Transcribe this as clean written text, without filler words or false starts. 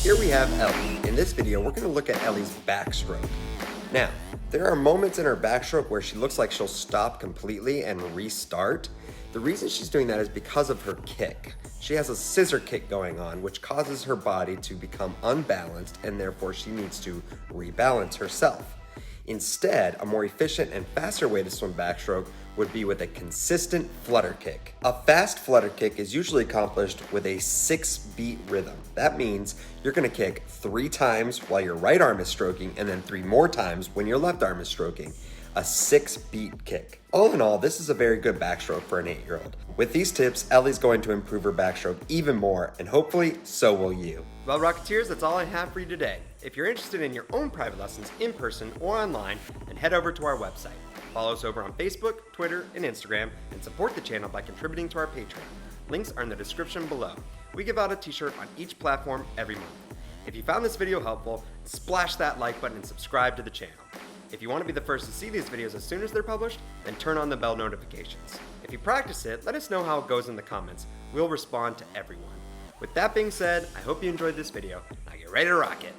Here we have Ellie. In this video, we're going to look at Ellie's backstroke. Now, there are moments in her backstroke where she looks like she'll stop completely and restart. The reason she's doing that is because of her kick. She has a scissor kick going on, which causes her body to become unbalanced, and therefore she needs to rebalance herself. Instead, a more efficient and faster way to swim backstroke would be with a consistent flutter kick. A fast flutter kick is usually accomplished with a 6-beat rhythm. That means you're gonna kick 3 times while your right arm is stroking and then 3 more times when your left arm is stroking. A 6-beat kick. All in all, this is a very good backstroke for an 8-year-old. With these tips, Ellie's going to improve her backstroke even more, and hopefully, so will you. Well, Rocketeers, that's all I have for you today. If you're interested in your own private lessons in person or online, then head over to our website. Follow us over on Facebook, Twitter, and Instagram, and support the channel by contributing to our Patreon. Links are in the description below. We give out a t-shirt on each platform every month. If you found this video helpful, splash that like button and subscribe to the channel. If you want to be the first to see these videos as soon as they're published, then turn on the bell notifications. If you practice it, let us know how it goes in the comments. We'll respond to everyone. With that being said, I hope you enjoyed this video. Now get ready to rock it.